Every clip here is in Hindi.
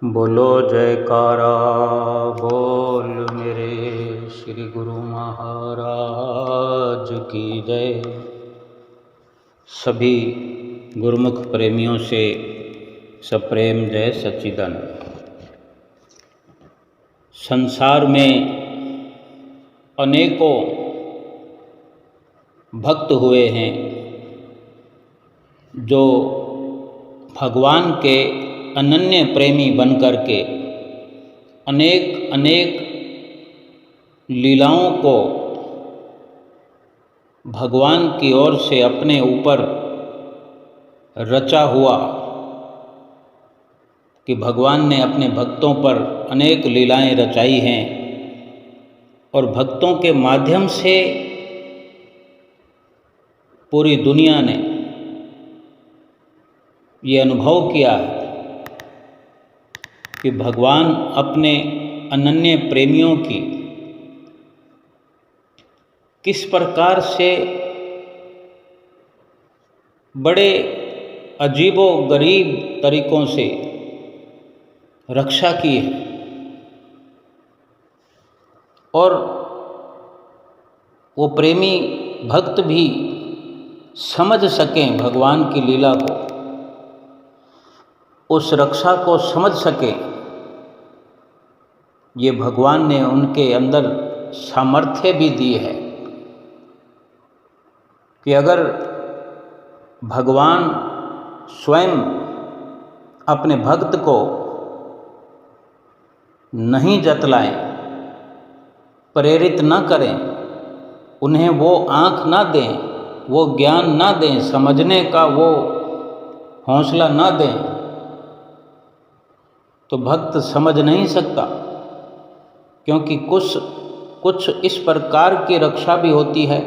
बोलो जयकारा बोल मेरे श्री गुरु महाराज की जय। सभी गुरुमुख प्रेमियों से सप्रेम जय सच्चिदानंद। संसार में अनेकों भक्त हुए हैं जो भगवान के अनन्य प्रेमी बनकर के अनेक अनेक लीलाओं को भगवान की ओर से अपने ऊपर रचा हुआ कि भगवान ने अपने भक्तों पर अनेक लीलाएं रचाई हैं और भक्तों के माध्यम से पूरी दुनिया ने ये अनुभव किया है कि भगवान अपने अनन्य प्रेमियों की किस प्रकार से बड़े अजीबो गरीब तरीकों से रक्षा की है और वो प्रेमी भक्त भी समझ सकें भगवान की लीला को, उस रक्षा को समझ सकें। ये भगवान ने उनके अंदर सामर्थ्य भी दी है कि अगर भगवान स्वयं अपने भक्त को नहीं जतलाएं, प्रेरित न करें, उन्हें वो आँख ना दें, वो ज्ञान ना दें, समझने का वो हौसला ना दें, तो भक्त समझ नहीं सकता। क्योंकि कुछ इस प्रकार की रक्षा भी होती है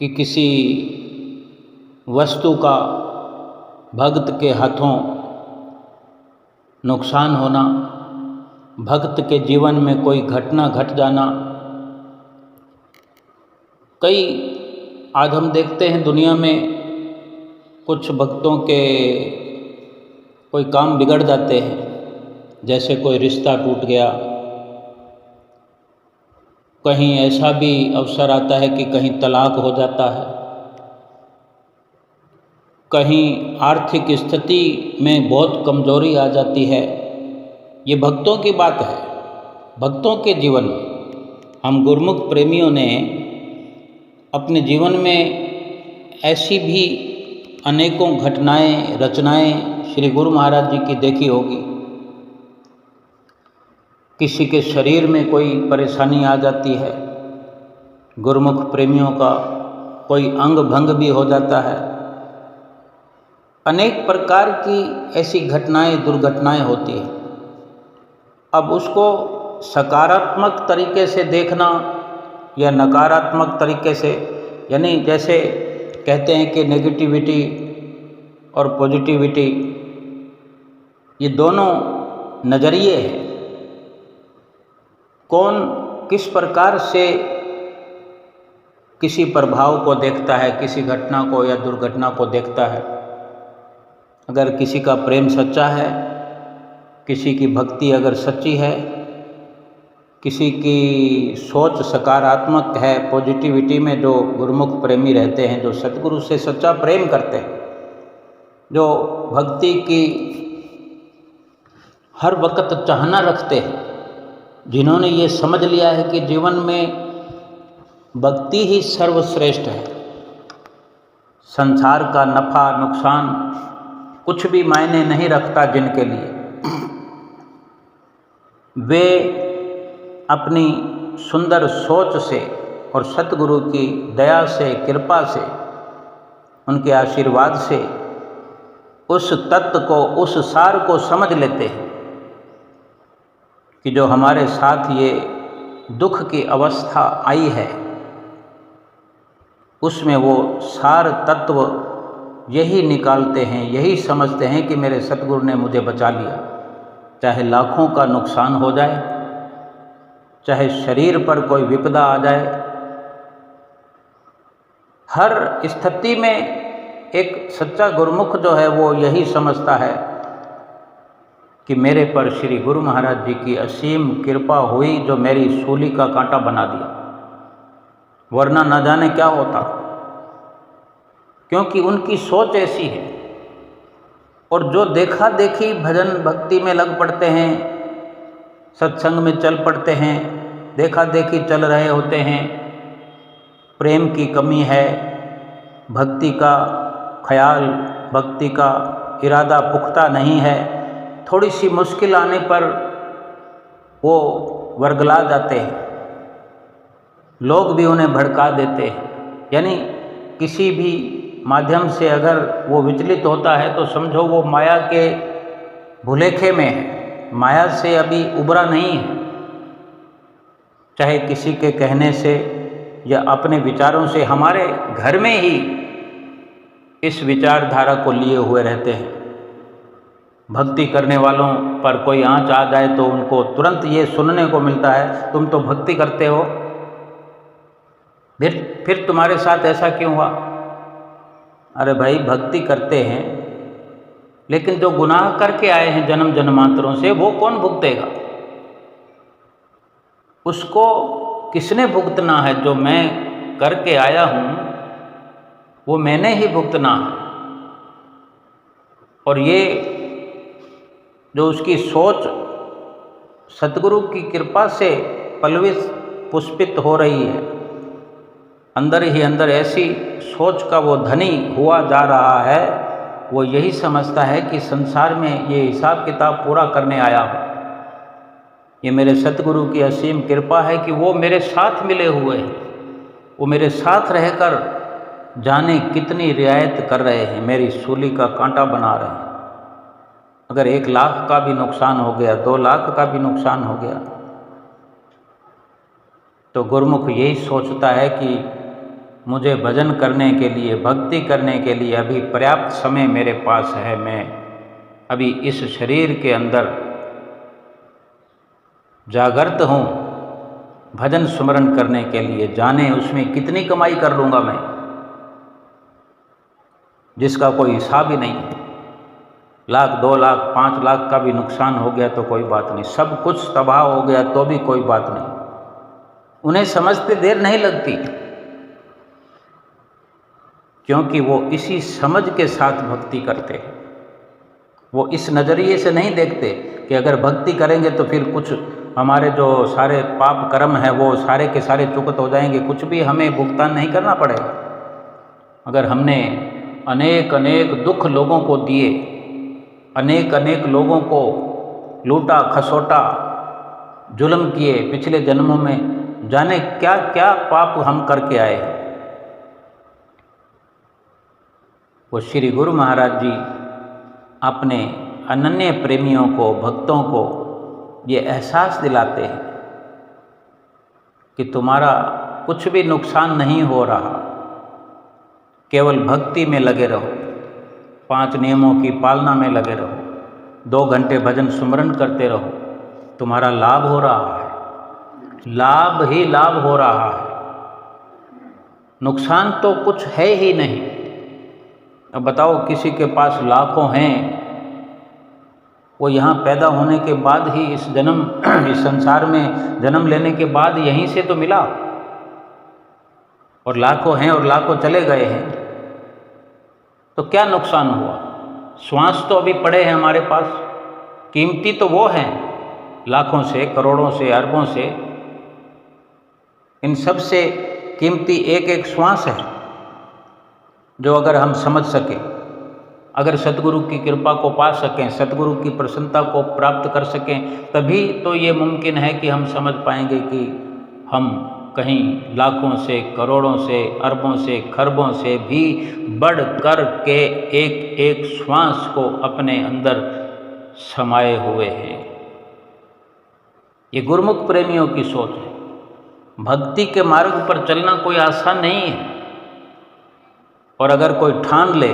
कि किसी वस्तु का भक्त के हाथों नुकसान होना, भक्त के जीवन में कोई घटना घट जाना। कई आज हम देखते हैं दुनिया में कुछ भक्तों के कोई काम बिगड़ जाते हैं, जैसे कोई रिश्ता टूट गया, कहीं ऐसा भी अवसर आता है कि कहीं तलाक हो जाता है, कहीं आर्थिक स्थिति में बहुत कमजोरी आ जाती है। ये भक्तों की बात है, भक्तों के जीवन में। हम गुरुमुख प्रेमियों ने अपने जीवन में ऐसी भी अनेकों घटनाएं रचनाएं श्री गुरु महाराज जी की देखी होगी। किसी के शरीर में कोई परेशानी आ जाती है, गुरुमुख प्रेमियों का कोई अंग भंग भी हो जाता है। अनेक प्रकार की ऐसी घटनाएं दुर्घटनाएं होती हैं। अब उसको सकारात्मक तरीके से देखना या नकारात्मक तरीके से, यानी जैसे कहते हैं कि नेगेटिविटी और पॉजिटिविटी, ये दोनों नज़रिए हैं। कौन किस प्रकार से किसी प्रभाव को देखता है, किसी घटना को या दुर्घटना को देखता है। अगर किसी का प्रेम सच्चा है, किसी की भक्ति अगर सच्ची है, किसी की सोच सकारात्मक है, पॉजिटिविटी में जो गुरुमुख प्रेमी रहते हैं, जो सतगुरु से सच्चा प्रेम करते हैं, जो भक्ति की हर वक्त चाहना रखते हैं, जिन्होंने ये समझ लिया है कि जीवन में भक्ति ही सर्वश्रेष्ठ है, संसार का नफा नुकसान कुछ भी मायने नहीं रखता, जिनके लिए वे अपनी सुंदर सोच से और सतगुरु की दया से, कृपा से, उनके आशीर्वाद से उस तत्व को, उस सार को समझ लेते हैं कि जो हमारे साथ ये दुख की अवस्था आई है, उसमें वो सार तत्व यही निकालते हैं, यही समझते हैं कि मेरे सतगुरु ने मुझे बचा लिया। चाहे लाखों का नुकसान हो जाए, चाहे शरीर पर कोई विपदा आ जाए, हर स्थिति में एक सच्चा गुरुमुख जो है वो यही समझता है कि मेरे पर श्री गुरु महाराज जी की असीम कृपा हुई जो मेरी सूली का कांटा बना दिया, वरना न जाने क्या होता। क्योंकि उनकी सोच ऐसी है। और जो देखा देखी भजन भक्ति में लग पड़ते हैं, सत्संग में चल पड़ते हैं, देखा देखी चल रहे होते हैं, प्रेम की कमी है, भक्ति का ख्याल, भक्ति का इरादा पुख्ता नहीं है, थोड़ी सी मुश्किल आने पर वो वर्गला जाते हैं, लोग भी उन्हें भड़का देते हैं। यानी किसी भी माध्यम से अगर वो विचलित होता है तो समझो वो माया के भुलेखे में है, माया से अभी उबरा नहीं है। चाहे किसी के कहने से या अपने विचारों से, हमारे घर में ही इस विचारधारा को लिए हुए रहते हैं। भक्ति करने वालों पर कोई आँच आ जाए तो उनको तुरंत ये सुनने को मिलता है, तुम तो भक्ति करते हो, फिर तुम्हारे साथ ऐसा क्यों हुआ? अरे भाई, भक्ति करते हैं, लेकिन जो गुनाह करके आए हैं जन्म जन्मांतरों से, वो कौन भुगतेगा? उसको किसने भुगतना है? जो मैं करके आया हूँ वो मैंने ही भुगतना है। और ये जो उसकी सोच सतगुरु की कृपा से पल्लवित पुष्पित हो रही है, अंदर ही अंदर ऐसी सोच का वो धनी हुआ जा रहा है, वो यही समझता है कि संसार में ये हिसाब किताब पूरा करने आया हूँ। ये मेरे सतगुरु की असीम कृपा है कि वो मेरे साथ मिले हुए हैं, वो मेरे साथ रहकर जाने कितनी रियायत कर रहे हैं, मेरी सूली का कांटा बना रहे हैं। अगर 1 लाख का भी नुकसान हो गया, 2 लाख का भी नुकसान हो गया, तो गुरुमुख यही सोचता है कि मुझे भजन करने के लिए, भक्ति करने के लिए अभी पर्याप्त समय मेरे पास है। मैं अभी इस शरीर के अंदर जागृत हूँ भजन स्मरण करने के लिए, जाने उसमें कितनी कमाई कर लूँगा मैं, जिसका कोई हिसाब ही नहीं है। 1 लाख, 2 लाख, 5 लाख का भी नुकसान हो गया तो कोई बात नहीं, सब कुछ तबाह हो गया तो भी कोई बात नहीं। उन्हें समझते देर नहीं लगती, क्योंकि वो इसी समझ के साथ भक्ति करते हैं। वो इस नज़रिए से नहीं देखते कि अगर भक्ति करेंगे तो फिर कुछ हमारे जो सारे पाप कर्म हैं वो सारे के सारे चुकत हो जाएंगे, कुछ भी हमें भुगतान नहीं करना पड़ेगा। अगर हमने अनेक अनेक दुख लोगों को दिए, अनेक अनेक लोगों को लूटा खसोटा, जुल्म किए, पिछले जन्मों में जाने क्या क्या पाप हम करके आए हैं, वो श्री गुरु महाराज जी अपने अनन्य प्रेमियों को, भक्तों को ये एहसास दिलाते हैं कि तुम्हारा कुछ भी नुकसान नहीं हो रहा, केवल भक्ति में लगे रहो, 5 नियमों की पालना में लगे रहो, 2 घंटे भजन सुमरन करते रहो, तुम्हारा लाभ हो रहा है, लाभ ही लाभ हो रहा है, नुकसान तो कुछ है ही नहीं। अब बताओ, किसी के पास लाखों हैं, वो यहाँ पैदा होने के बाद ही इस संसार में जन्म लेने के बाद यहीं से तो मिला, और लाखों हैं और लाखों चले गए हैं, तो क्या नुकसान हुआ? श्वास तो अभी पड़े हैं हमारे पास, कीमती तो वो हैं लाखों से, करोड़ों से, अरबों से, इन सब से कीमती एक एक श्वास है, जो अगर हम समझ सकें, अगर सतगुरु की कृपा को पा सकें, सतगुरु की प्रसन्नता को प्राप्त कर सकें, तभी तो ये मुमकिन है कि हम समझ पाएंगे कि हम कहीं लाखों से, करोड़ों से, अरबों से, खरबों से भी बढ़ कर के एक एक श्वास को अपने अंदर समाये हुए हैं। ये गुरुमुख प्रेमियों की सोच है। भक्ति के मार्ग पर चलना कोई आसान नहीं है, और अगर कोई ठान ले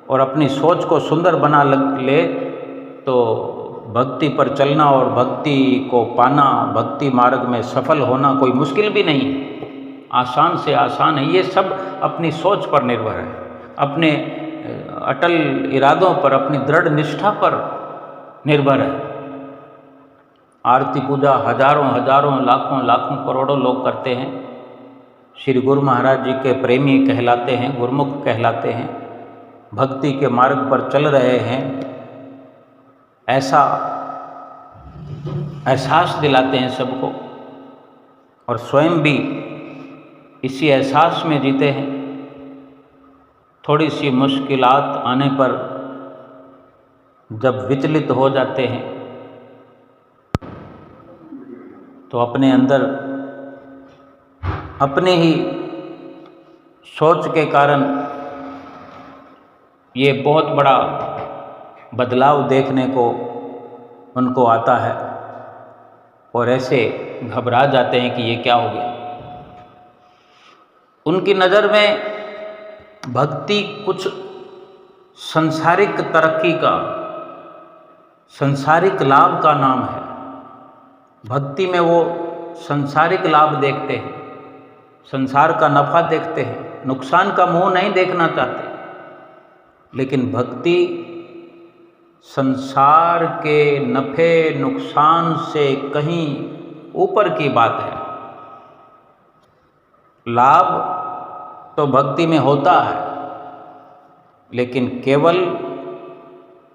और अपनी सोच को सुंदर बना ले तो भक्ति पर चलना और भक्ति को पाना, भक्ति मार्ग में सफल होना कोई मुश्किल भी नहीं है, आसान से आसान है। ये सब अपनी सोच पर निर्भर है, अपने अटल इरादों पर, अपनी दृढ़ निष्ठा पर निर्भर है। आरती पूजा हजारों हजारों लाखों लाखों करोड़ों लोग करते हैं, श्री गुरु महाराज जी के प्रेमी कहलाते हैं, गुरमुख कहलाते हैं, भक्ति के मार्ग पर चल रहे हैं, ऐसा एहसास दिलाते हैं सबको, और स्वयं भी इसी एहसास में जीते हैं। थोड़ी सी मुश्किलात आने पर जब विचलित हो जाते हैं तो अपने अंदर अपने ही सोच के कारण ये बहुत बड़ा बदलाव देखने को उनको आता है और ऐसे घबरा जाते हैं कि ये क्या हो गया। उनकी नज़र में भक्ति कुछ संसारिक तरक्की का, संसारिक लाभ का नाम है। भक्ति में वो संसारिक लाभ देखते हैं, संसार का नफा देखते हैं, नुकसान का मुंह नहीं देखना चाहते। लेकिन भक्ति संसार के नफे नुकसान से कहीं ऊपर की बात है। लाभ तो भक्ति में होता है, लेकिन केवल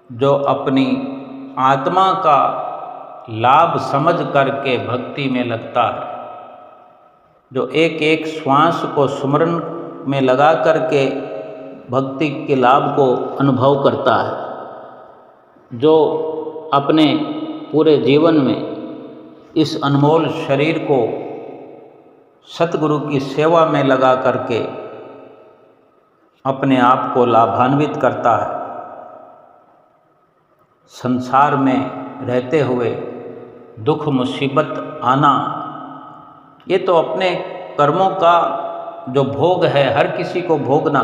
जो अपनी आत्मा का लाभ समझ करके भक्ति में लगता है, जो एक एक श्वास को सुमरन में लगा करके भक्ति के लाभ को अनुभव करता है, जो अपने पूरे जीवन में इस अनमोल शरीर को सतगुरु की सेवा में लगा करके अपने आप को लाभान्वित करता है। संसार में रहते हुए दुख मुसीबत आना, ये तो अपने कर्मों का जो भोग है, हर किसी को भोगना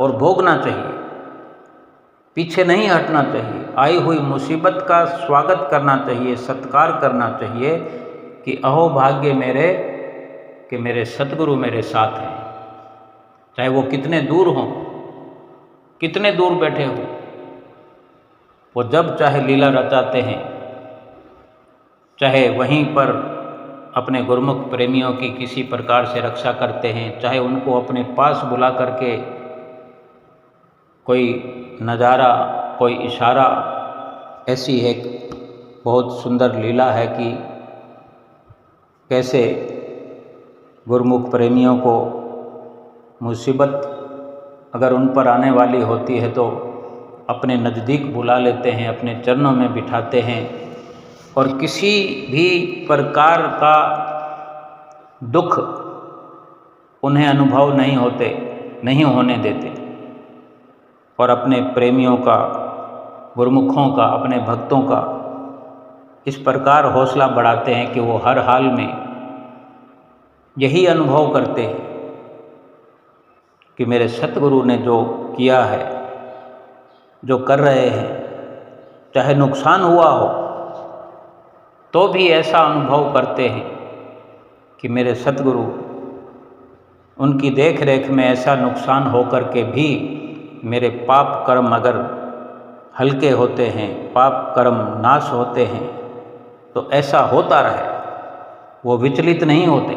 और भोगना चाहिए, पीछे नहीं हटना चाहिए। आई हुई मुसीबत का स्वागत करना चाहिए, सत्कार करना चाहिए कि अहो भाग्य मेरे कि मेरे सतगुरु मेरे साथ हैं। चाहे वो कितने दूर हों, कितने दूर बैठे हों, वो जब चाहे लीला रचाते हैं, चाहे वहीं पर अपने गुरमुख प्रेमियों की किसी प्रकार से रक्षा करते हैं, चाहे उनको अपने पास बुला करके कोई नज़ारा, कोई इशारा। ऐसी एक बहुत सुंदर लीला है कि कैसे गुरमुख प्रेमियों को मुसीबत अगर उन पर आने वाली होती है तो अपने नज़दीक बुला लेते हैं, अपने चरणों में बिठाते हैं और किसी भी प्रकार का दुख उन्हें अनुभव नहीं होने देते, और अपने प्रेमियों का, गुरमुखों का, अपने भक्तों का इस प्रकार हौसला बढ़ाते हैं कि वो हर हाल में यही अनुभव करते हैं कि मेरे सतगुरु ने जो किया है, जो कर रहे हैं, चाहे नुकसान हुआ हो तो भी ऐसा अनुभव करते हैं कि मेरे सतगुरु, उनकी देख रेख में ऐसा नुकसान होकर के भी मेरे पाप कर्म अगर हल्के होते हैं, पाप कर्म नाश होते हैं, तो ऐसा होता रहे। वो विचलित नहीं होते,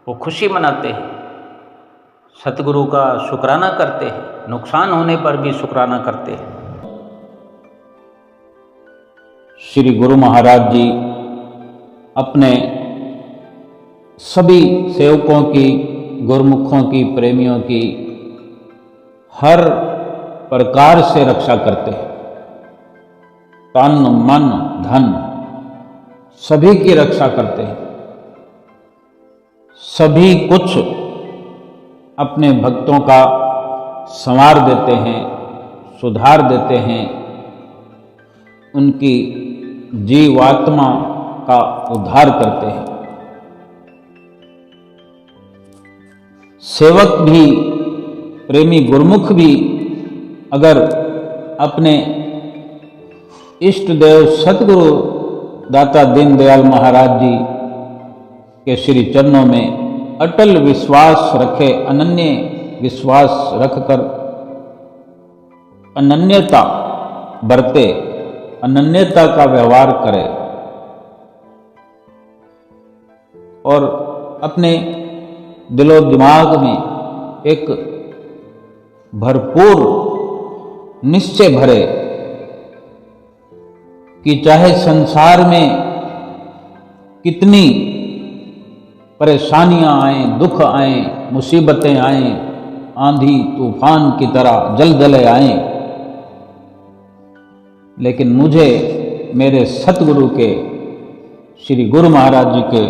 वो खुशी मनाते हैं, सतगुरु का शुक्राना करते हैं, नुकसान होने पर भी शुक्राना करते हैं। श्री गुरु महाराज जी अपने सभी सेवकों की, गुरमुखों की, प्रेमियों की हर प्रकार से रक्षा करते हैं। तन मन धन सभी की रक्षा करते हैं, सभी कुछ अपने भक्तों का संवार देते हैं, सुधार देते हैं, उनकी जीवात्मा का उद्धार करते हैं। सेवक भी, प्रेमी गुरमुख भी अगर अपने इष्ट देव सतगुरु दाता दीनदयाल महाराज जी के श्री चरणों में अटल विश्वास रखे, अनन्य विश्वास रखकर अनन्यता बरते, अनन्यता का व्यवहार करे और अपने दिलो दिमाग में एक भरपूर निश्चय भरे कि चाहे संसार में कितनी परेशानियां आए, दुख आए, मुसीबतें आए, आंधी तूफान की तरह जलजले आए, लेकिन मुझे मेरे सतगुरु के श्री गुरु महाराज जी के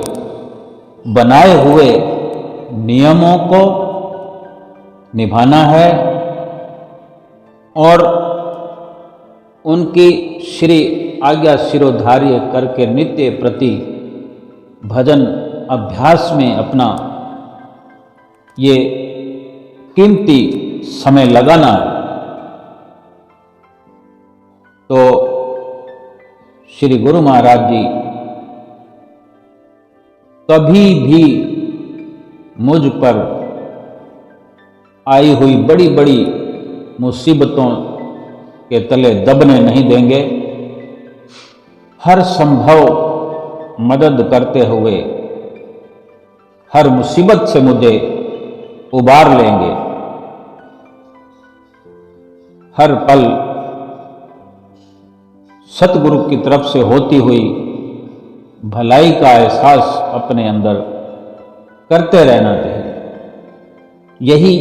बनाए हुए नियमों को निभाना है और उनकी श्री आज्ञा शिरोधार्य करके नित्य प्रति भजन अभ्यास में अपना ये कीमती समय लगाना है। तो श्री गुरु महाराज जी कभी भी मुझ पर आई हुई बड़ी बड़ी मुसीबतों के तले दबने नहीं देंगे। हर संभव मदद करते हुए हर मुसीबत से मुझे उबार लेंगे। हर पल सतगुरु की तरफ से होती हुई भलाई का एहसास अपने अंदर करते रहना चाहिए। यही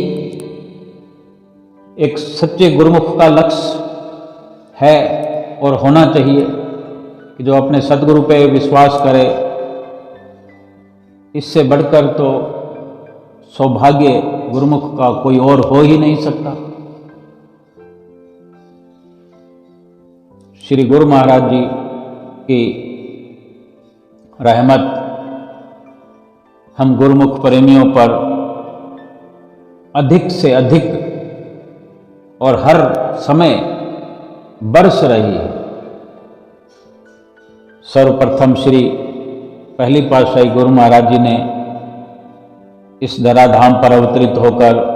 एक सच्चे गुरुमुख का लक्ष्य है और होना चाहिए कि जो अपने सतगुरु पे विश्वास करे। इससे बढ़कर तो सौभाग्य गुरुमुख का कोई और हो ही नहीं सकता। श्री गुरु महाराज जी की रहमत हम गुरुमुख प्रेमियों पर अधिक से अधिक और हर समय बरस रही है। सर्वप्रथम श्री पहली पातशाही गुरु महाराज जी ने इस धराधाम पर अवतरित होकर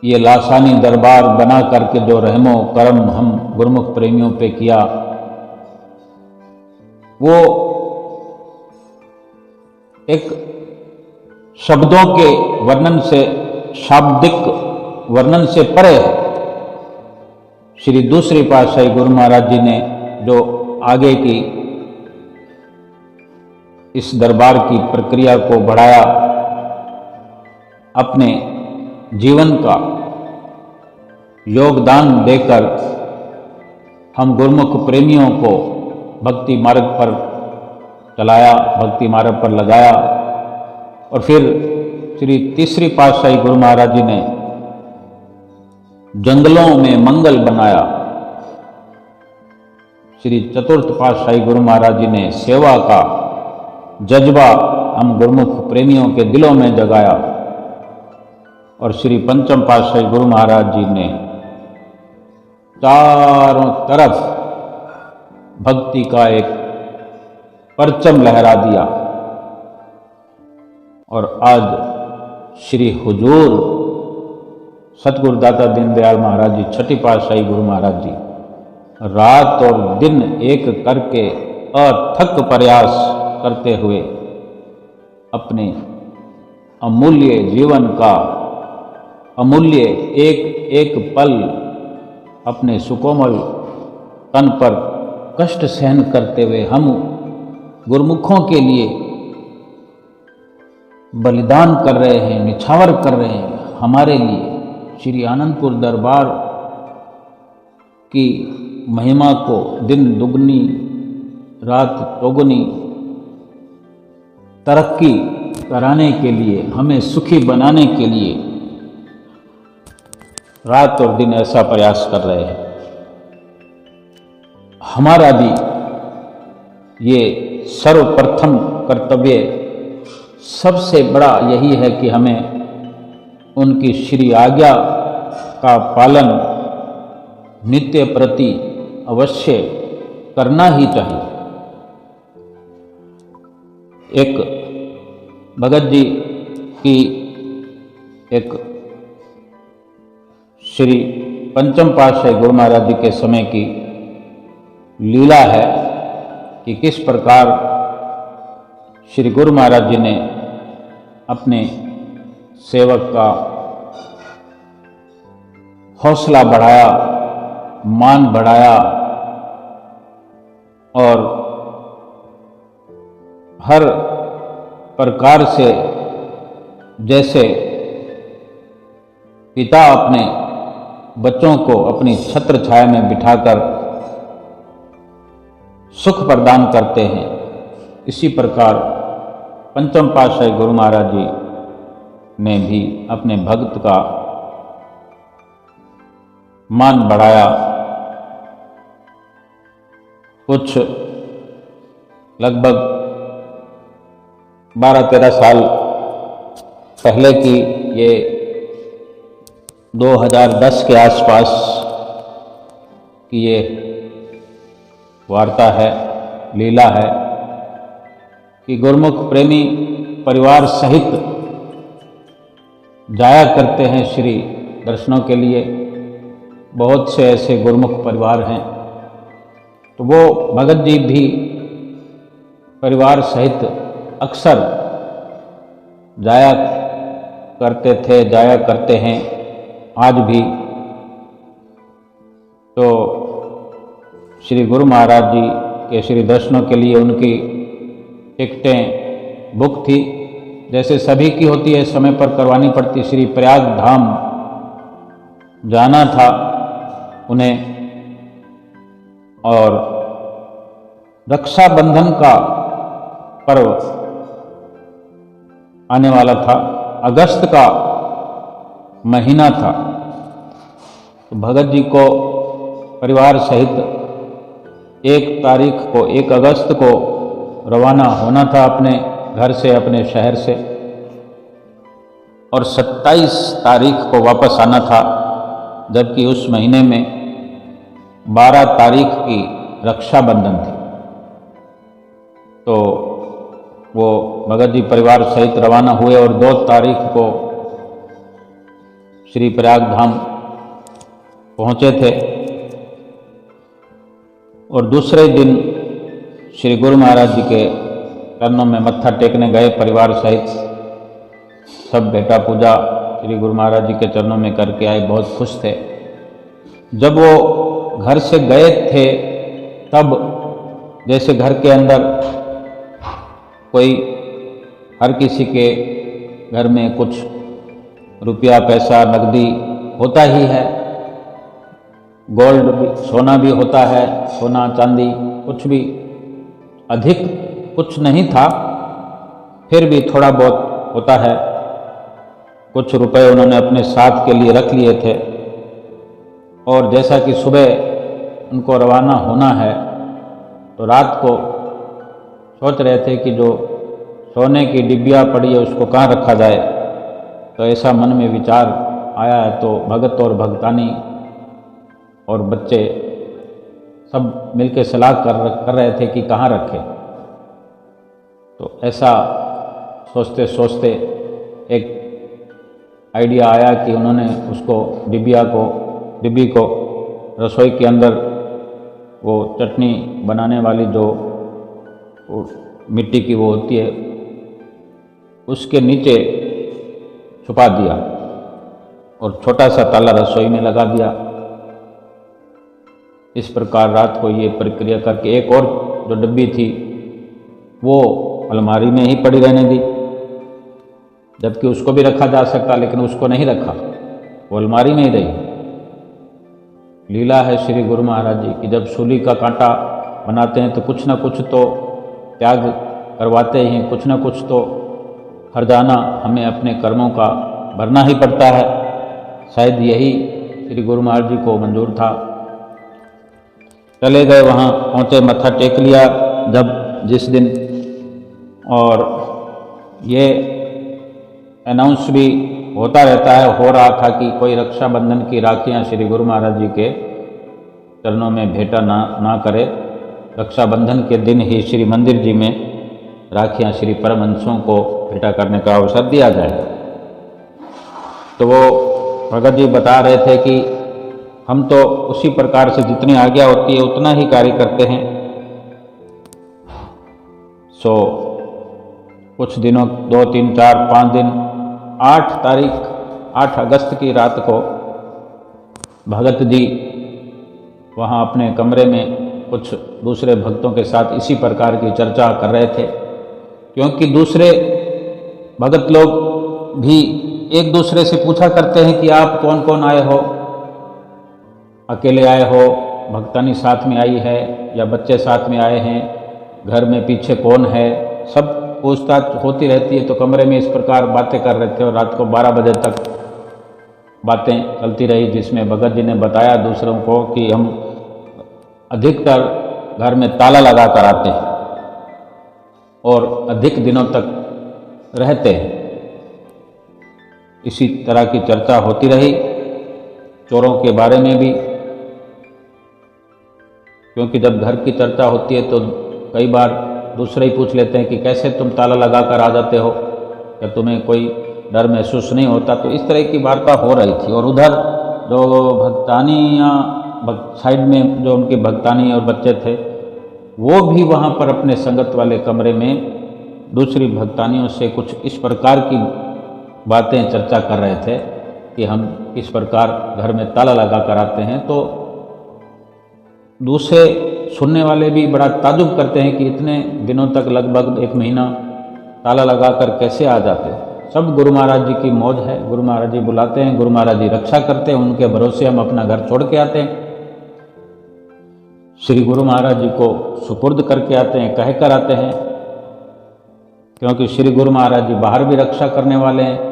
ये लासानी दरबार बना करके जो रहमो करम हम गुरुमुख प्रेमियों पे किया, वो एक शब्दों के वर्णन से, शाब्दिक वर्णन से परे है। श्री दूसरी पातशाही गुरु महाराज जी ने जो आगे की इस दरबार की प्रक्रिया को बढ़ाया, अपने जीवन का योगदान देकर हम गुरुमुख प्रेमियों को भक्ति मार्ग पर चलाया, भक्ति मार्ग पर लगाया। और फिर श्री तीसरी पातशाही गुरु महाराज जी ने जंगलों में मंगल बनाया। श्री चतुर्थ पातशाही गुरु महाराज जी ने सेवा का जज्बा हम गुरुमुख प्रेमियों के दिलों में जगाया। और श्री पंचम पातशाही गुरु महाराज जी ने चारों तरफ भक्ति का एक परचम लहरा दिया। और आज श्री हुजूर सतगुरु दाता दीनदयाल महाराज जी, छठी पातशाही गुरु महाराज जी, रात और दिन एक करके अथक प्रयास करते हुए अपने अमूल्य जीवन का अमूल्य एक एक पल अपने सुकोमल तन पर कष्ट सहन करते हुए हम गुरुमुखों के लिए बलिदान कर रहे हैं, निछावर कर रहे हैं। हमारे लिए श्री आनंदपुर दरबार की महिमा को दिन दुगनी रात चौगुनी तरक्की कराने के लिए, हमें सुखी बनाने के लिए रात और दिन ऐसा प्रयास कर रहे हैं। हमारा भी ये सर्वप्रथम कर्तव्य सबसे बड़ा यही है कि हमें उनकी श्री आज्ञा का पालन नित्य प्रति अवश्य करना ही चाहिए। एक भगत जी की एक श्री पंचम पातशाही गुरु महाराज जी के समय की लीला है कि किस प्रकार श्री गुरु महाराज जी ने अपने सेवक का हौसला बढ़ाया, मान बढ़ाया और हर प्रकार से जैसे पिता अपने बच्चों को अपनी छत्र छाया में बिठाकर सुख प्रदान करते हैं, इसी प्रकार पंचम पातशाही गुरु महाराज जी ने भी अपने भक्त का मान बढ़ाया। कुछ लगभग 12-13 साल पहले की ये 2010 के आसपास की ये वार्ता है, लीला है कि गुरुमुख प्रेमी परिवार सहित जाया करते हैं श्री दर्शनों के लिए। बहुत से ऐसे गुरुमुख परिवार हैं, तो वो भगत जी भी परिवार सहित अक्सर जाया करते थे, जाया करते हैं आज भी। तो श्री गुरु महाराज जी के श्री दर्शनों के लिए उनकी टिकटें बुक थी, जैसे सभी की होती है, समय पर करवानी पड़ती। श्री प्रयाग धाम जाना था उन्हें और रक्षाबंधन का पर्व आने वाला था, अगस्त का महीना था। तो भगत जी को परिवार सहित 1 अगस्त को रवाना होना था अपने घर से, अपने शहर से, और 27 तारीख को वापस आना था, जबकि उस महीने में 12 तारीख की रक्षाबंधन थी। तो वो भगत जी परिवार सहित रवाना हुए और 2 तारीख को श्री प्रयाग धाम पहुँचे थे और दूसरे दिन श्री गुरु महाराज जी के चरणों में मत्था टेकने गए परिवार सहित। सब भेटा पूजा श्री गुरु महाराज जी के चरणों में करके आए, बहुत खुश थे। जब वो घर से गए थे तब जैसे घर के अंदर कोई हर किसी के घर में कुछ रुपया पैसा नकदी होता ही है, गोल्ड भी, सोना भी होता है, सोना चांदी कुछ भी, अधिक कुछ नहीं था, फिर भी थोड़ा बहुत होता है। कुछ रुपए उन्होंने अपने साथ के लिए रख लिए थे और जैसा कि सुबह उनको रवाना होना है तो रात को सोच रहे थे कि जो सोने की डिब्बिया पड़ी है उसको कहाँ रखा जाए। तो ऐसा मन में विचार आया है, तो भगत और भगतानी और बच्चे सब मिलकर सलाह कर रहे थे कि कहाँ रखें। तो ऐसा सोचते सोचते एक आइडिया आया कि उन्होंने उसको डिब्बी को रसोई के अंदर वो चटनी बनाने वाली जो मिट्टी की वो होती है उसके नीचे छुपा दिया और छोटा सा ताला रसोई में लगा दिया। इस प्रकार रात को ये प्रक्रिया करके एक और जो डिब्बी थी वो अलमारी में ही पड़ी रहने दी, जबकि उसको भी रखा जा सकता, लेकिन उसको नहीं रखा, वो अलमारी में ही रही। लीला है श्री गुरु महाराज जी की, जब सूली का कांटा बनाते हैं तो कुछ ना कुछ तो त्याग करवाते ही, कुछ ना कुछ तो हरजाना हमें अपने कर्मों का भरना ही पड़ता है। शायद यही श्री गुरु महाराज जी को मंजूर था। चले गए, वहाँ पहुँचे, मत्था टेक लिया जब जिस दिन, और ये अनाउंस भी होता रहता है, हो रहा था कि कोई रक्षाबंधन की राखियाँ श्री गुरु महाराज जी के चरणों में भेंटा ना करे। रक्षाबंधन के दिन ही श्री मंदिर जी में राखियाँ श्री परमहंसों को भेंटा करने का अवसर दिया जाए। तो वो भगत जी बता रहे थे कि हम तो उसी प्रकार से जितनी आज्ञा होती है उतना ही कार्य करते हैं। सो कुछ दिनों 2, 3, 4, 5 दिन 8 अगस्त की रात को भगत जी वहाँ अपने कमरे में कुछ दूसरे भक्तों के साथ इसी प्रकार की चर्चा कर रहे थे, क्योंकि दूसरे भगत लोग भी एक दूसरे से पूछा करते हैं कि आप कौन कौन आए हो, अकेले आए हो, भक्तानी साथ में आई है या बच्चे साथ में आए हैं, घर में पीछे कौन है, सब पूछताछ होती रहती है। तो कमरे में इस प्रकार बातें कर रहे थे और रात को 12 बजे तक बातें चलती रही, जिसमें भगत जी ने बताया दूसरों को कि हम अधिकतर घर में ताला लगा कर आते हैं और अधिक दिनों तक रहते हैं। इसी तरह की चर्चा होती रही, चोरों के बारे में भी, क्योंकि जब घर की चर्चा होती है तो कई बार दूसरे ही पूछ लेते हैं कि कैसे तुम ताला लगा कर आ जाते हो, क्या तुम्हें कोई डर महसूस नहीं होता। तो इस तरह की वार्ता हो रही थी। और उधर जो भक्तानियाँ साइड में जो उनके भक्तानी और बच्चे थे, वो भी वहाँ पर अपने संगत वाले कमरे में दूसरी भक्तानियों से कुछ इस प्रकार की बातें चर्चा कर रहे थे कि हम इस प्रकार घर में ताला लगा कर आते हैं। तो दूसरे सुनने वाले भी बड़ा ताज्जुब करते हैं कि इतने दिनों तक, लगभग 1 महीना ताला लगा कर कैसे आ जाते हैं। सब गुरु महाराज जी की मौज है, गुरु महाराज जी बुलाते हैं, गुरु महाराज जी रक्षा करते हैं, उनके भरोसे हम अपना घर छोड़ के आते हैं, श्री गुरु महाराज जी को सुपुर्द करके आते हैं, कह कर आते हैं, क्योंकि श्री गुरु महाराज जी बाहर भी रक्षा करने वाले हैं।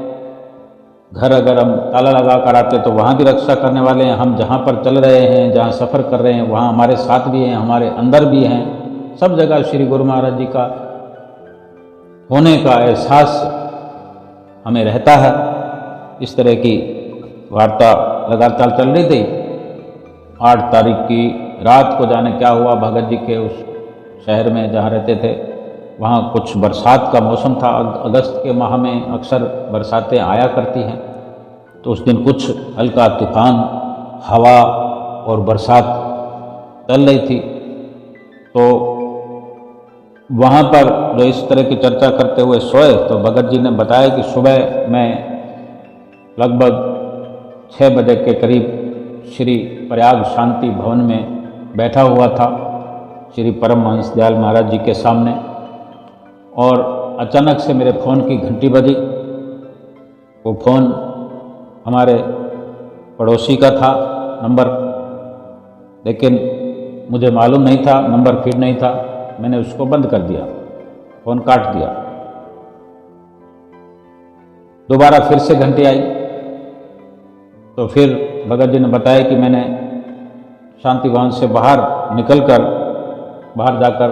घर अगर हम ताला लगा कर आते तो वहाँ भी रक्षा करने वाले हैं। हम जहाँ पर चल रहे हैं, जहाँ सफ़र कर रहे हैं, वहाँ हमारे साथ भी हैं, हमारे अंदर भी हैं। सब जगह श्री गुरु महाराज जी का होने का एहसास हमें रहता है। इस तरह की वार्ता लगातार चल रही थी। 8 तारीख की रात को जाने क्या हुआ, भगत जी के उस शहर में जहाँ रहते थे वहाँ कुछ बरसात का मौसम था। अगस्त के माह में अक्सर बरसातें आया करती हैं, तो उस दिन कुछ हल्का तूफान, हवा और बरसात चल रही थी। तो वहाँ पर जो इस तरह की चर्चा करते हुए सोए, तो भगत जी ने बताया कि सुबह मैं लगभग 6 बजे के करीब श्री प्रयाग शांति भवन में बैठा हुआ था, श्री परमहंस दयाल महाराज जी के सामने, और अचानक से मेरे फ़ोन की घंटी बजी। वो फ़ोन हमारे पड़ोसी का था नंबर, लेकिन मुझे मालूम नहीं था, नंबर फीड नहीं था। मैंने उसको बंद कर दिया, फ़ोन काट दिया। दोबारा फिर से घंटी आई, तो फिर भगत जी ने बताया कि मैंने शांति भवन से बाहर निकलकर, बाहर जाकर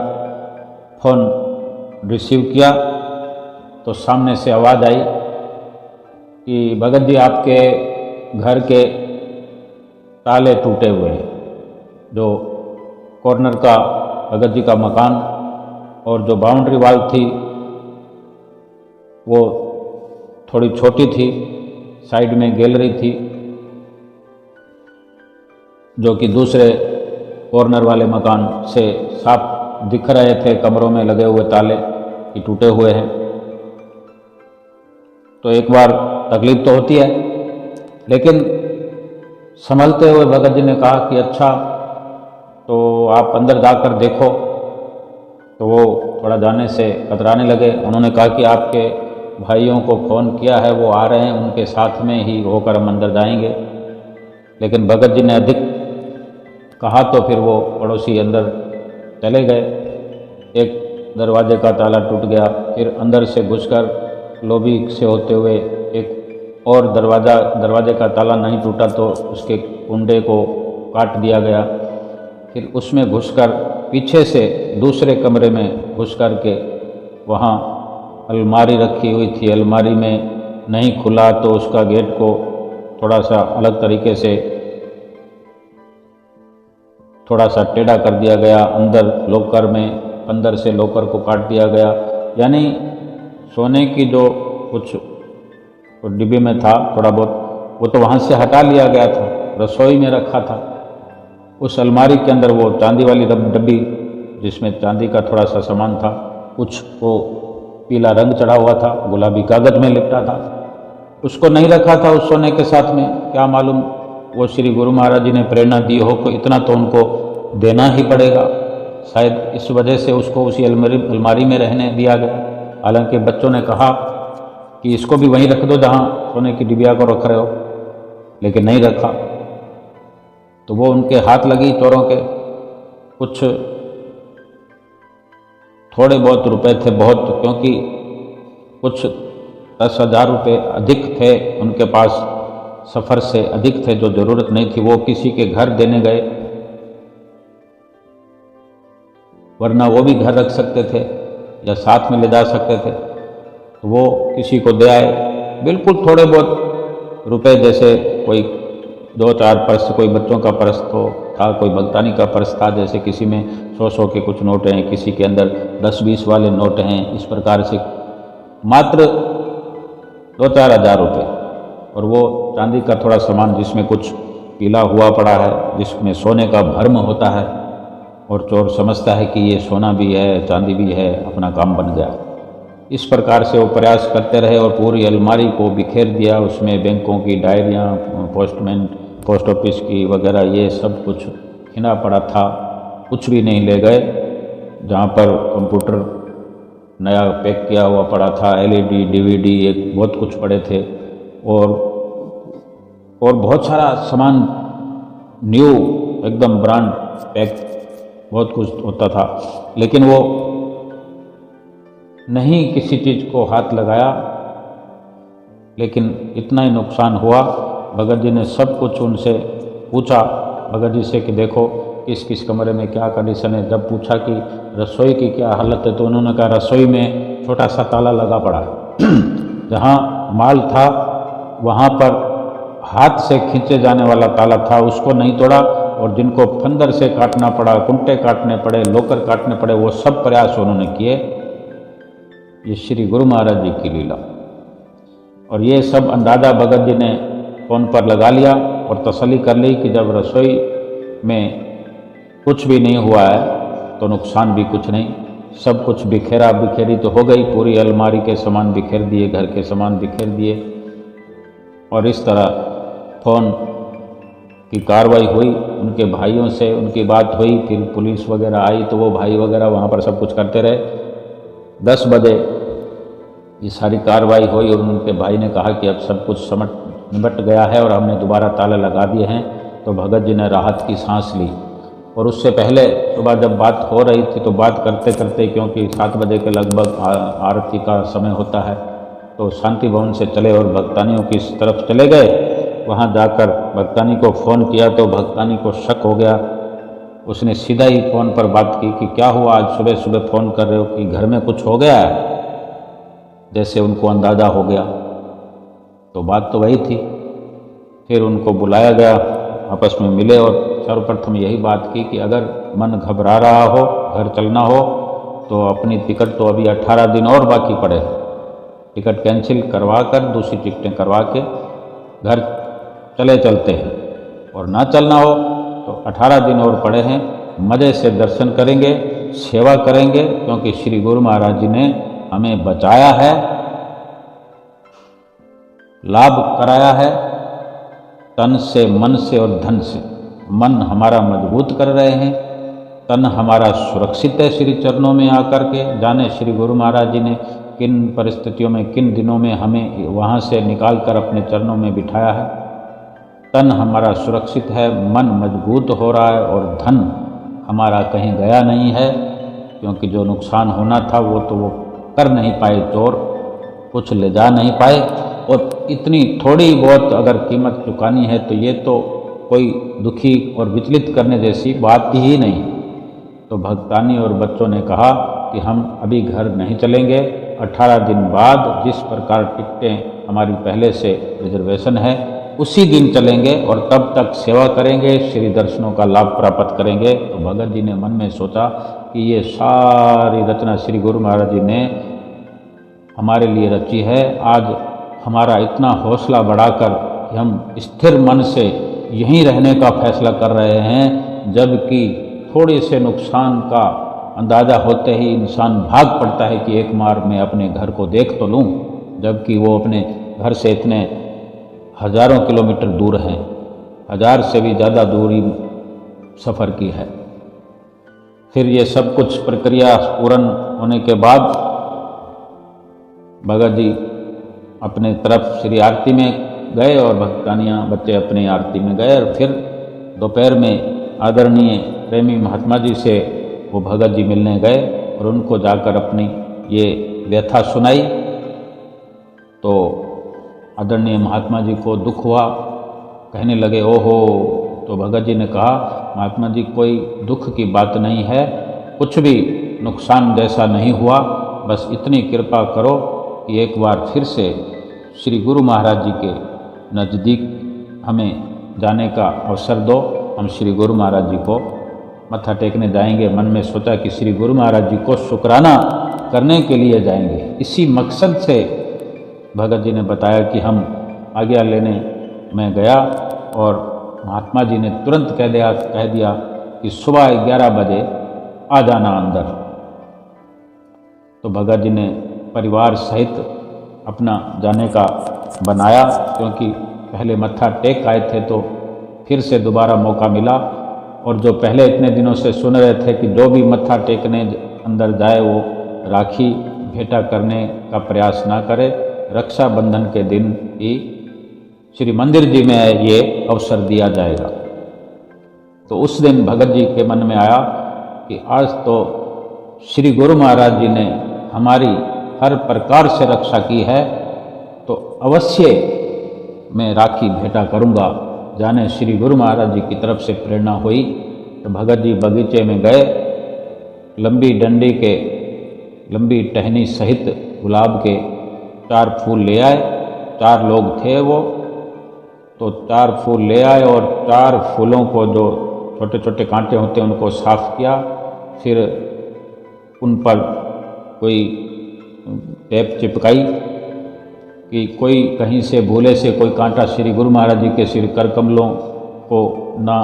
फ़ोन रिसीव किया, तो सामने से आवाज़ आई कि भगत जी आपके घर के ताले टूटे हुए हैं। जो कॉर्नर का भगत जी का मकान और जो बाउंड्री वाल थी वो थोड़ी छोटी थी, साइड में गैलरी थी, जो कि दूसरे कॉर्नर वाले मकान से साफ दिख रहे थे। कमरों में लगे हुए ताले कि टूटे हुए हैं। तो एक बार तकलीफ तो होती है, लेकिन संभलते हुए भगत जी ने कहा कि अच्छा, तो आप अंदर जाकर देखो। तो वो थोड़ा जाने से कतराने लगे। उन्होंने कहा कि आपके भाइयों को फ़ोन किया है, वो आ रहे हैं, उनके साथ में ही होकर हम अंदर जाएंगे। लेकिन भगत जी ने अधिक कहा तो फिर वो पड़ोसी अंदर चले गए। एक दरवाजे का ताला टूट गया, फिर अंदर से घुसकर लॉबी से होते हुए एक और दरवाजे का ताला नहीं टूटा तो उसके कुंडे को काट दिया गया। फिर उसमें घुसकर पीछे से दूसरे कमरे में घुस कर के वहाँ अलमारी रखी हुई थी, अलमारी में नहीं खुला तो उसका गेट को थोड़ा सा अलग तरीके से थोड़ा सा टेढ़ा कर दिया गया। अंदर लॉकर में अंदर से लॉकर को काट दिया गया, यानी सोने की जो कुछ डिब्बे में था थोड़ा बहुत, वो तो वहाँ से हटा लिया गया था। रसोई में रखा था। उस अलमारी के अंदर वो चांदी वाली डब्बी जिसमें चांदी का थोड़ा सा सामान था, कुछ वो पीला रंग चढ़ा हुआ था, गुलाबी कागज में लिपटा था, उसको नहीं रखा था उस सोने के साथ में। क्या मालूम वो श्री गुरु महाराज जी ने प्रेरणा दी हो कि इतना तो उनको देना ही पड़ेगा, शायद इस वजह से उसको उसी अलमारी में रहने दिया गया। हालांकि बच्चों ने कहा कि इसको भी वहीं रख दो जहाँ सोने की डिबिया को रख रहे हो, लेकिन नहीं रखा। तो वो उनके हाथ लगी चोरों के। कुछ थोड़े बहुत रुपए थे, बहुत, क्योंकि कुछ 10,000 रुपये अधिक थे उनके पास, सफ़र से अधिक थे, जो ज़रूरत नहीं थी वो किसी के घर देने गए, वरना वो भी घर रख सकते थे या साथ में ले जा सकते थे। तो वो किसी को दे आए, बिल्कुल थोड़े बहुत रुपए, जैसे कोई 2-4 पर्स, कोई बच्चों का पर्स तो था, कोई भगतानी का पर्स था, जैसे किसी में 100-100 के कुछ नोट हैं, किसी के अंदर 10-20 वाले नोट हैं, इस प्रकार से मात्र 2-4 हज़ार रुपये। और वो चांदी का थोड़ा सामान जिसमें कुछ पीला हुआ पड़ा है, जिसमें सोने का भर्म होता है, और चोर समझता है कि ये सोना भी है, चांदी भी है, अपना काम बन गया। इस प्रकार से वो प्रयास करते रहे और पूरी अलमारी को बिखेर दिया। उसमें बैंकों की डायरियाँ, पोस्ट ऑफिस की वगैरह, ये सब कुछ खिना पड़ा था, कुछ भी नहीं ले गए। जहाँ पर कंप्यूटर नया पैक किया हुआ पड़ा था, LED, DVD, एक बहुत कुछ पड़े थे, और बहुत सारा सामान न्यू एकदम ब्रांड पैक बहुत कुछ होता था, लेकिन वो नहीं किसी चीज़ को हाथ लगाया। लेकिन इतना ही नुकसान हुआ, भगत जी ने सब कुछ उनसे पूछा, भगत जी से, कि देखो किस किस कमरे में क्या कंडीशन है। जब पूछा कि रसोई की क्या हालत है, तो उन्होंने कहा रसोई में छोटा सा ताला लगा पड़ा है। जहाँ माल था वहाँ पर हाथ से खींचे जाने वाला ताला था, उसको नहीं तोड़ा, और जिनको फंदर से काटना पड़ा, कुंटे काटने पड़े, लोकर काटने पड़े, वो सब प्रयास उन्होंने किए। ये श्री गुरु महाराज जी की लीला। और ये सब अंदाज़ा भगत जी ने फ़ोन पर लगा लिया और तसल्ली कर ली कि जब रसोई में कुछ भी नहीं हुआ है तो नुकसान भी कुछ नहीं। सब कुछ बिखेरी तो हो गई, पूरी अलमारी के सामान बिखेर दिए, घर के सामान बिखेर दिए। और इस तरह फ़ोन की कार्रवाई हुई, उनके भाइयों से उनकी बात हुई, फिर पुलिस वगैरह आई, तो वो भाई वगैरह वहाँ पर सब कुछ करते रहे। 10 बजे ये सारी कार्रवाई हुई और उनके भाई ने कहा कि अब सब कुछ निपट गया है और हमने दोबारा ताले लगा दिए हैं। तो भगत जी ने राहत की सांस ली। और उससे पहले सुबह जब बात हो रही थी, तो बात करते करते, क्योंकि 7 बजे के लगभग आरती का समय होता है, तो शांति भवन से चले और भगतानियों की तरफ चले गए। वहाँ जाकर भगतानी को फ़ोन किया तो भगतानी को शक हो गया। उसने सीधा ही फ़ोन पर बात की कि क्या हुआ, आज सुबह सुबह फ़ोन कर रहे हो, कि घर में कुछ हो गया है, जैसे उनको अंदाज़ा हो गया। तो बात तो वही थी। फिर उनको बुलाया गया, आपस में मिले और सर्वप्रथम यही बात की कि अगर मन घबरा रहा हो, घर चलना हो, तो अपनी टिकट तो अभी 18 दिन और बाकी पड़े हैं, टिकट कैंसिल करवा कर दूसरी टिकटें करवा के घर चलते हैं। और ना चलना हो तो 18 दिन और पड़े हैं, मज़े से दर्शन करेंगे, सेवा करेंगे, क्योंकि श्री गुरु महाराज जी ने हमें बचाया है, लाभ कराया है, तन से, मन से और धन से। मन हमारा मजबूत कर रहे हैं, तन हमारा सुरक्षित है श्री चरणों में आकर के। जाने श्री गुरु महाराज जी ने किन परिस्थितियों में, किन दिनों में हमें वहाँ से निकाल कर अपने चरणों में बिठाया है। तन हमारा सुरक्षित है, मन मजबूत हो रहा है, और धन हमारा कहीं गया नहीं है, क्योंकि जो नुकसान होना था वो तो वो कर नहीं पाए चोर, कुछ ले जा नहीं पाए। और इतनी थोड़ी बहुत अगर कीमत चुकानी है तो ये तो कोई दुखी और विचलित करने जैसी बात ही नहीं। तो भगतानी और बच्चों ने कहा कि हम अभी घर नहीं चलेंगे, 18 दिन बाद जिस प्रकार टिकटें हमारी पहले से रिजर्वेशन है उसी दिन चलेंगे, और तब तक सेवा करेंगे, श्री दर्शनों का लाभ प्राप्त करेंगे। तो भगत जी ने मन में सोचा कि ये सारी रचना श्री गुरु महाराज जी ने हमारे लिए रची है। आज हमारा इतना हौसला बढ़ाकर कि हम स्थिर मन से यहीं रहने का फैसला कर रहे हैं, जबकि थोड़े से नुकसान का अंदाज़ा होते ही इंसान भाग पड़ता है कि एक बार मैं अपने घर को देख तो लूँ, जबकि वो अपने घर से इतने हज़ारों किलोमीटर दूर हैं, 1000 से भी ज़्यादा दूरी सफ़र की है। फिर ये सब कुछ प्रक्रिया पूर्ण होने के बाद भगत जी अपने तरफ श्री आरती में गए और भक्तानियाँ बच्चे अपनी आरती में गए। और फिर दोपहर में आदरणीय प्रेमी महात्मा जी से वो भगत जी मिलने गए और उनको जाकर अपनी ये व्यथा सुनाई। तो आदरणीय महात्मा जी को दुख हुआ, कहने लगे ओहो। तो भगत जी ने कहा, महात्मा जी कोई दुख की बात नहीं है, कुछ भी नुकसान जैसा नहीं हुआ, बस इतनी कृपा करो कि एक बार फिर से श्री गुरु महाराज जी के नज़दीक हमें जाने का अवसर दो, हम श्री गुरु महाराज जी को मत्था टेकने जाएंगे। मन में सोचा कि श्री गुरु महाराज जी को शुक्राना करने के लिए जाएंगे। इसी मकसद से भगत जी ने बताया कि हम आज्ञा लेने में गया और महात्मा जी ने तुरंत कह दिया कि सुबह 11 बजे आ जाना अंदर। तो भगत जी ने परिवार सहित अपना जाने का बनाया, क्योंकि पहले मत्था टेक आए थे तो फिर से दोबारा मौका मिला। और जो पहले इतने दिनों से सुन रहे थे कि जो भी मत्था टेकने अंदर जाए वो राखी भेंटा करने का प्रयास ना करे, रक्षाबंधन के दिन ही श्री मंदिर जी में ये अवसर दिया जाएगा। तो उस दिन भगत जी के मन में आया कि आज तो श्री गुरु महाराज जी ने हमारी हर प्रकार से रक्षा की है, तो अवश्य मैं राखी भेंटा करूँगा। जाने श्री गुरु महाराज जी की तरफ से प्रेरणा हुई तो भगत जी बगीचे में गए, लंबी डंडी के लंबी टहनी सहित गुलाब के 4 फूल ले आए। 4 लोग थे वो, तो 4 फूल ले आए और 4 फूलों को जो छोटे छोटे कांटे होते हैं उनको साफ किया। फिर उन पर कोई टेप चिपकाई कि कोई कहीं से भूले से कोई कांटा श्री गुरु महाराज जी के श्री कर कमलों को ना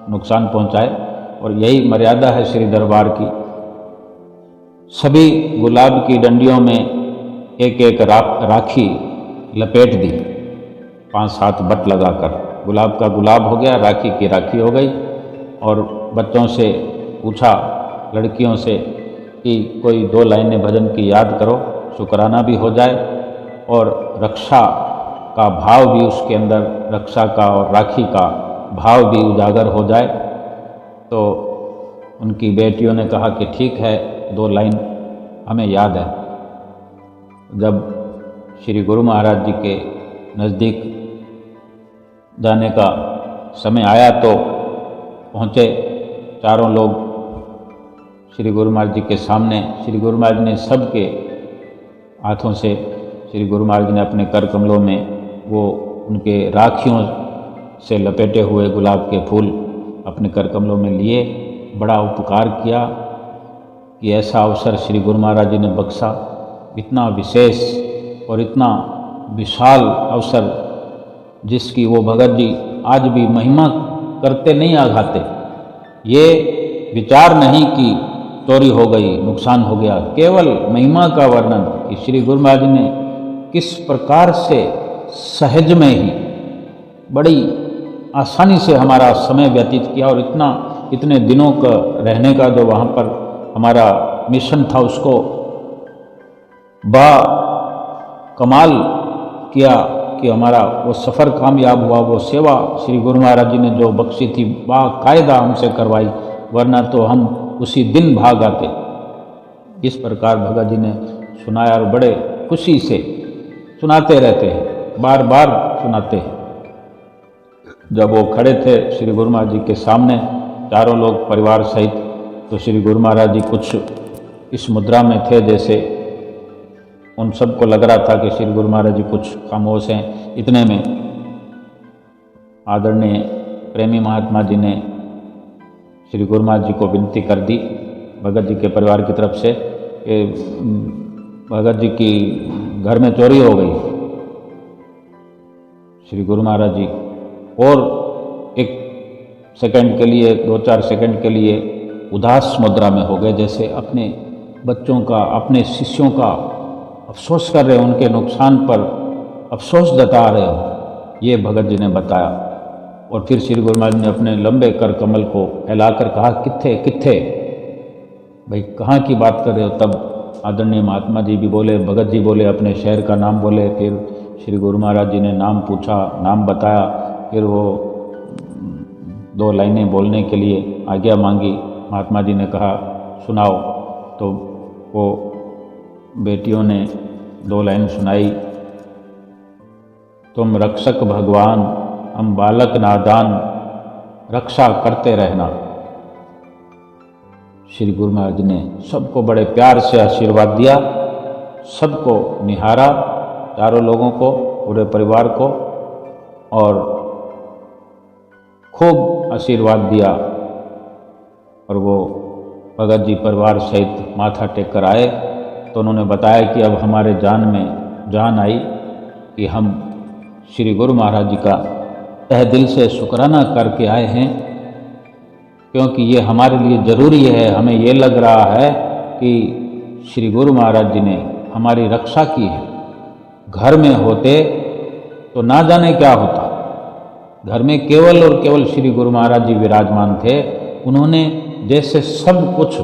नुकसान पहुंचाए। और यही मर्यादा है श्री दरबार की। सभी गुलाब की डंडियों में एक एक राखी लपेट दी, 5-7 बट लगाकर। गुलाब का गुलाब हो गया, राखी की राखी हो गई। और बच्चों से पूछा, लड़कियों से, कि कोई 2 लाइनें भजन की याद करो, शुक्राना भी हो जाए और रक्षा का भाव भी उसके अंदर, रक्षा का और राखी का भाव भी उजागर हो जाए। तो उनकी बेटियों ने कहा कि ठीक है, 2 लाइन हमें याद है। जब श्री गुरु महाराज जी के नज़दीक जाने का समय आया तो पहुँचे 4 लोग श्री गुरु महाराज जी के सामने। श्री गुरु महाराज ने सबके हाथों से, श्री गुरु महाराज जी ने अपने कर कमलों में वो उनके राखियों से लपेटे हुए गुलाब के फूल अपने कर कमलों में लिए। बड़ा उपकार किया कि ऐसा अवसर श्री गुरु महाराज जी ने बख्शा। इतना विशेष और इतना विशाल अवसर जिसकी वो भगत जी आज भी महिमा करते नहीं आघाते। ये विचार नहीं कि चोरी हो गई, नुकसान हो गया, केवल महिमा का वर्णन कि श्री गुरु महाराज ने किस प्रकार से सहज में ही बड़ी आसानी से हमारा समय व्यतीत किया। और इतने दिनों का रहने का जो वहाँ पर हमारा मिशन था उसको बा कमाल किया कि हमारा वो सफ़र कामयाब हुआ। वो सेवा श्री गुरु महाराज जी ने जो बख्शी थी बाकायदा हमसे करवाई, वरना तो हम उसी दिन भाग आते। इस प्रकार भगत जी ने सुनाया और बड़े खुशी से सुनाते रहते हैं, बार बार सुनाते हैं। जब वो खड़े थे श्री गुरु महाराज जी के सामने 4 लोग परिवार सहित, तो श्री गुरु महाराज जी कुछ इस मुद्रा में थे जैसे उन सबको लग रहा था कि श्री गुरु महाराज जी कुछ खामोश हैं। इतने में आदरणीय प्रेमी महात्मा जी ने श्री गुरु महाराज जी को विनती कर दी भगत जी के परिवार की तरफ से कि भगत जी की घर में चोरी हो गई। श्री गुरु महाराज जी और एक सेकंड के लिए, 2-4 सेकंड के लिए उदास मुद्रा में हो गए, जैसे अपने बच्चों का, अपने शिष्यों का अफसोस कर रहे हो, उनके नुकसान पर अफसोस जता रहे हो। ये भगत जी ने बताया। और फिर श्री गुरु महाराज ने अपने लंबे कर कमल को फैलाकर कहा, कित्थे कित्थे भाई, कहाँ की बात कर रहे हो। तब आदरणीय महात्मा जी भी बोले, भगत जी बोले, अपने शहर का नाम बोले। फिर श्री गुरु महाराज जी ने नाम पूछा, नाम बताया। फिर वो 2 लाइनें बोलने के लिए आज्ञा मांगी। महात्मा जी ने कहा, सुनाओ। तो वो बेटियों ने 2 लाइन सुनाई। तुम रक्षक भगवान, हम बालक नादान, रक्षा करते रहना। श्री गुरु महाराज ने सबको बड़े प्यार से आशीर्वाद दिया, सबको निहारा, चारों लोगों को, पूरे परिवार को, और खूब आशीर्वाद दिया। और वो भगत जी परिवार सहित माथा टेक कर आए तो उन्होंने बताया कि अब हमारे जान में जान आई कि हम श्री गुरु महाराज जी का तहे दिल से शुक्राना करके आए हैं, क्योंकि ये हमारे लिए ज़रूरी है। हमें ये लग रहा है कि श्री गुरु महाराज जी ने हमारी रक्षा की है। घर में होते तो ना जाने क्या होता। घर में केवल और केवल श्री गुरु महाराज जी विराजमान थे। उन्होंने जैसे सब कुछ,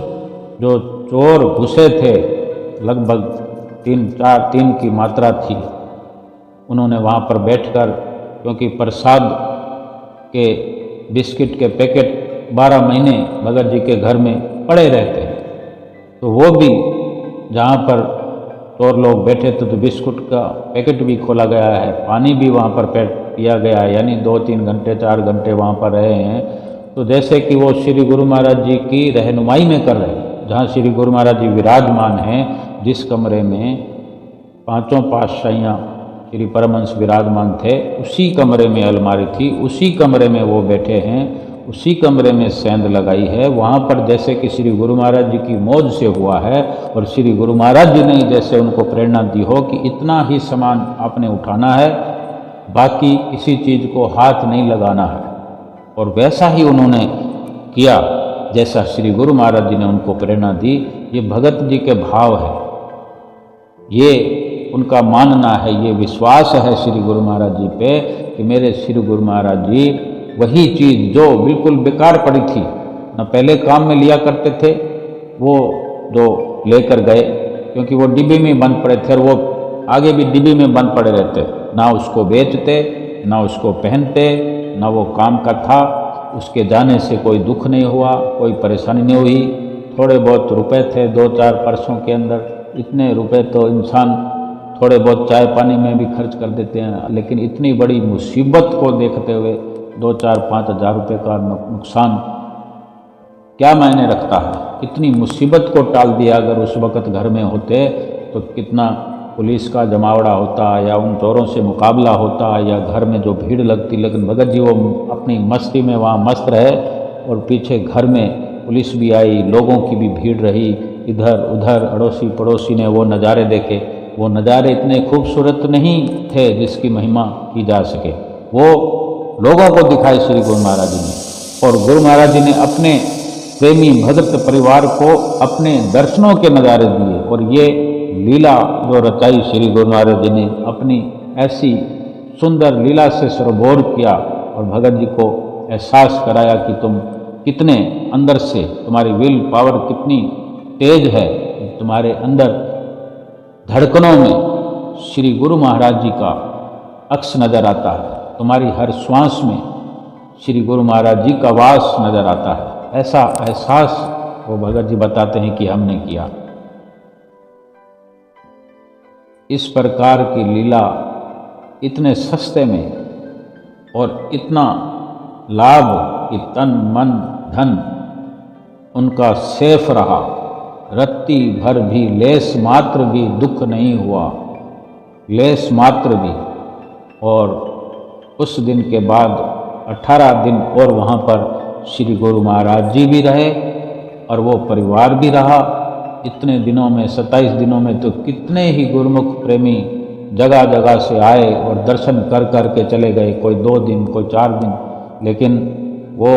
जो चोर घुसे थे, लगभग 3 की मात्रा थी, उन्होंने वहाँ पर बैठकर, क्योंकि प्रसाद के बिस्किट के पैकेट 12 महीने भगत जी के घर में पड़े रहते हैं, तो वो भी जहाँ पर चोर लोग बैठे थे तो बिस्कुट का पैकेट भी खोला गया है, पानी भी वहाँ पर पिया गया है। यानी 2-3 घंटे 4 घंटे वहाँ पर रहे हैं। तो जैसे कि वो श्री गुरु महाराज जी की रहनुमाई में कर रहे हैं। जहाँ श्री गुरु महाराज जी विराजमान हैं, जिस कमरे में 5 पातशाहियाँ श्री परमहंस विराजमान थे, उसी कमरे में अलमारी थी, उसी कमरे में वो बैठे हैं, उसी कमरे में सेंध लगाई है। वहाँ पर जैसे कि श्री गुरु महाराज जी की मौज से हुआ है, और श्री गुरु महाराज जी ने जैसे उनको प्रेरणा दी हो कि इतना ही सामान आपने उठाना है, बाकी किसी चीज़ को हाथ नहीं लगाना है। और वैसा ही उन्होंने किया जैसा श्री गुरु महाराज जी ने उनको प्रेरणा दी। ये भगत जी के भाव है, ये उनका मानना है, ये विश्वास है श्री गुरु महाराज जी पे कि मेरे श्री गुरु महाराज जी वही चीज़ जो बिल्कुल बेकार पड़ी थी, न पहले काम में लिया करते थे, वो जो लेकर गए, क्योंकि वो डिब्बे में बंद पड़े थे और वो आगे भी डिब्बे में बंद पड़े रहते, ना उसको बेचते, ना उसको पहनते, ना वो काम का था। उसके जाने से कोई दुख नहीं हुआ, कोई परेशानी नहीं हुई। थोड़े बहुत रुपए थे 2-4 परसों के अंदर। इतने रुपए तो इंसान थोड़े बहुत चाय पानी में भी खर्च कर देते हैं, लेकिन इतनी बड़ी मुसीबत को देखते हुए 2-4-5 हज़ार रुपये का नुकसान क्या मायने रखता है। इतनी मुसीबत को टाल दिया। अगर उस वक़्त घर में होते तो कितना पुलिस का जमावड़ा होता, या उन चोरों से मुकाबला होता, या घर में जो भीड़ लगती। लेकिन भगत जी वो अपनी मस्ती में वहाँ मस्त रहे, और पीछे घर में पुलिस भी आई, लोगों की भी भीड़ रही, इधर उधर अड़ोसी पड़ोसी ने वो नज़ारे देखे। वो नज़ारे इतने खूबसूरत नहीं थे जिसकी महिमा की जा सके, वो लोगों को दिखाए श्री गुरु महाराज जी ने। और गुरु महाराज जी ने अपने प्रेमी भगत परिवार को अपने दर्शनों के नज़ारे दिए। और ये लीला जो रचाई श्री गुरु महाराज जी ने, अपनी ऐसी सुंदर लीला से सरबोर किया और भगत जी को एहसास कराया कि तुम कितने अंदर से, तुम्हारी विल पावर कितनी तेज है, तुम्हारे अंदर धड़कनों में श्री गुरु महाराज जी का अक्स नज़र आता है, तुम्हारी हर श्वास में श्री गुरु महाराज जी का वास नज़र आता है। ऐसा एहसास वो भगत जी बताते हैं कि हमने किया। इस प्रकार की लीला इतने सस्ते में और इतना लाभ कि तन मन धन उनका सेफ रहा, रत्ती भर भी लेस मात्र भी दुख नहीं हुआ, लेस मात्र भी। और उस दिन के बाद 18 दिन और वहाँ पर श्री गुरु महाराज जी भी रहे और वो परिवार भी रहा। इतने दिनों में, 27 दिनों में तो कितने ही गुरुमुख प्रेमी जगह जगह से आए और दर्शन कर कर के चले गए। कोई 2 दिन, कोई 4 दिन, लेकिन वो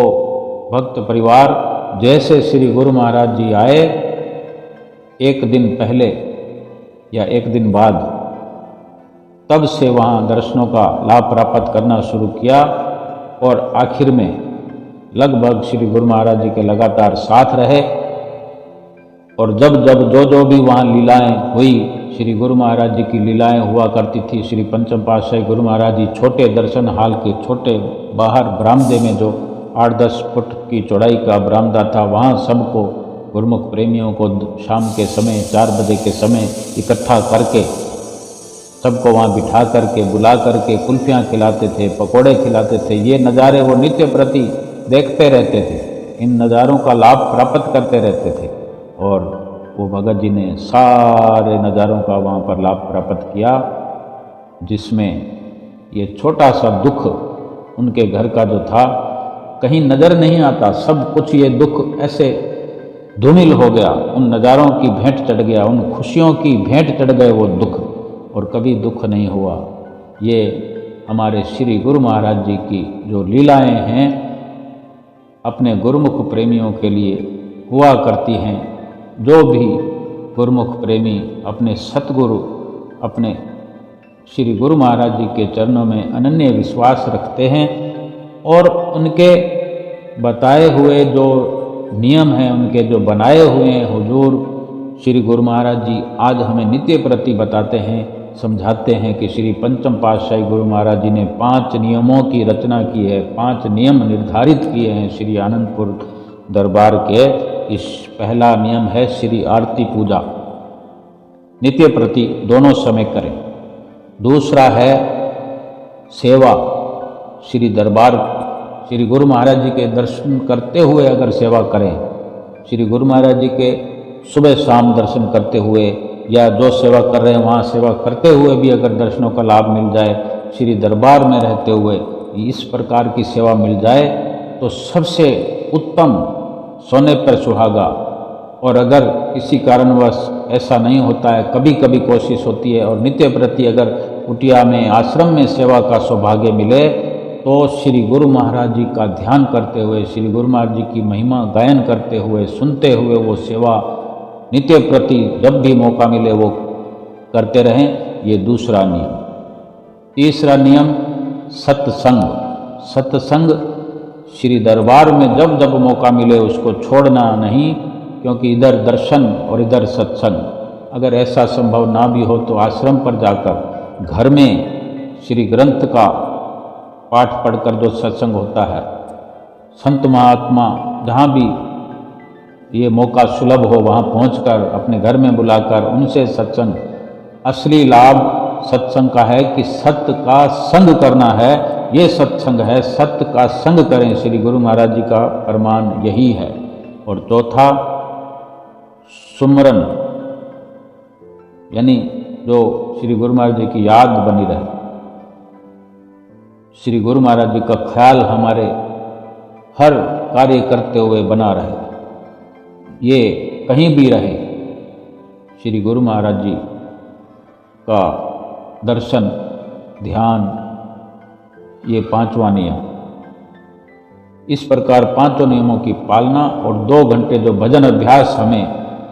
भक्त परिवार जैसे श्री गुरु महाराज जी आए, एक दिन पहले या एक दिन बाद, तब से वहाँ दर्शनों का लाभ प्राप्त करना शुरू किया और आखिर में लगभग श्री गुरु महाराज जी के लगातार साथ रहे। और जब जब जो भी वहाँ लीलाएं हुई, श्री गुरु महाराज जी की लीलाएं हुआ करती थी। श्री पंचम पातशाही गुरु महाराज जी छोटे दर्शन हाल के छोटे बाहर बरामदे में, जो 8-10 फुट की चौड़ाई का बरामदा था, वहाँ सबको गुरुमुख प्रेमियों को शाम के समय 4 बजे के समय इकट्ठा करके सबको वहाँ बिठा करके बुला करके कुल्फियाँ खिलाते थे, पकोड़े खिलाते थे। ये नज़ारे वो नित्य प्रति देखते रहते थे, इन नज़ारों का लाभ प्राप्त करते रहते थे। और वो भगत जी ने सारे नज़ारों का वहाँ पर लाभ प्राप्त किया, जिसमें ये छोटा सा दुख उनके घर का जो था कहीं नज़र नहीं आता। सब कुछ ये दुख ऐसे धूमिल हो गया, उन नज़ारों की भेंट चढ़ गया, उन खुशियों की भेंट चढ़ गए वो दुख, और कभी दुख नहीं हुआ। ये हमारे श्री गुरु महाराज जी की जो लीलाएं हैं अपने गुरुमुख प्रेमियों के लिए हुआ करती हैं। जो भी गुरुमुख प्रेमी अपने सतगुरु, अपने श्री गुरु महाराज जी के चरणों में अनन्य विश्वास रखते हैं और उनके बताए हुए जो नियम हैं, उनके जो बनाए हुए हैं, हुजूर श्री गुरु महाराज जी आज हमें नित्य प्रति बताते हैं, समझाते हैं कि श्री पंचम पातशाही गुरु महाराज जी ने 5 नियमों की रचना की है, 5 नियम निर्धारित किए हैं श्री आनंदपुर दरबार के। इस पहला नियम है श्री आरती पूजा नित्य प्रति दोनों समय करें। दूसरा है सेवा, श्री दरबार श्री गुरु महाराज जी के दर्शन करते हुए अगर सेवा करें, श्री गुरु महाराज जी के सुबह शाम दर्शन करते हुए या जो सेवा कर रहे हैं वहाँ सेवा करते हुए भी अगर दर्शनों का लाभ मिल जाए, श्री दरबार में रहते हुए इस प्रकार की सेवा मिल जाए तो सबसे उत्तम, सोने पर सुहागा। और अगर किसी कारणवश ऐसा नहीं होता है, कभी कभी कोशिश होती है और नित्य प्रति अगर कुटिया में आश्रम में सेवा का सौभाग्य मिले तो श्री गुरु महाराज जी का ध्यान करते हुए, श्री गुरु महाराज जी की महिमा गायन करते हुए, सुनते हुए वो सेवा नित्य प्रति जब भी मौका मिले वो करते रहें। ये दूसरा नियम। तीसरा नियम सत्संग। सत्संग श्री दरबार में जब जब मौका मिले उसको छोड़ना नहीं, क्योंकि इधर दर्शन और इधर सत्संग। अगर ऐसा संभव ना भी हो तो आश्रम पर जाकर घर में श्री ग्रंथ का पाठ पढ़कर जो सत्संग होता है, संत महात्मा जहाँ भी ये मौका सुलभ हो वहाँ पहुंचकर अपने घर में बुलाकर उनसे सत्संग। असली लाभ सत्संग का है कि सत्य का संग करना है, ये सत्संग है, सत्य का संग करें। श्री गुरु महाराज जी का फरमान यही है। और चौथा सुमरन, यानी जो श्री गुरु महाराज जी की याद बनी रहे, श्री गुरु महाराज जी का ख्याल हमारे हर कार्य करते हुए बना रहे, ये कहीं भी रहे। श्री गुरु महाराज जी का दर्शन, ध्यान, ये 5वां नियम। इस प्रकार 5 नियमों की पालना और 2 घंटे जो भजन अभ्यास हमें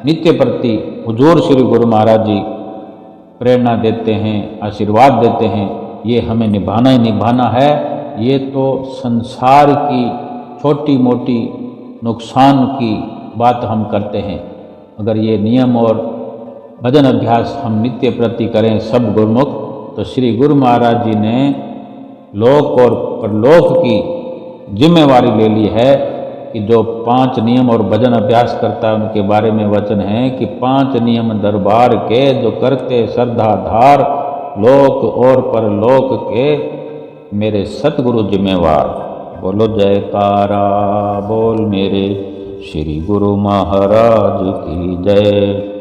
नित्य प्रति हुजूर श्री गुरु महाराज जी प्रेरणा देते हैं, आशीर्वाद देते हैं, ये हमें निभाना ही निभाना है। ये तो संसार की छोटी मोटी नुकसान की बात हम करते हैं। अगर ये नियम और भजन अभ्यास हम नित्य प्रति करें सब गुरुमुख, तो श्री गुरु महाराज जी ने लोक और परलोक की जिम्मेवारी ले ली है कि जो 5 नियम और भजन अभ्यास करता है उनके बारे में वचन है कि 5 नियम दरबार के जो करते श्रद्धाधार, लोक और परलोक के मेरे सतगुरु जिम्मेवार। बोलो जयकारा बोल मेरे श्री गुरु महाराज की जय।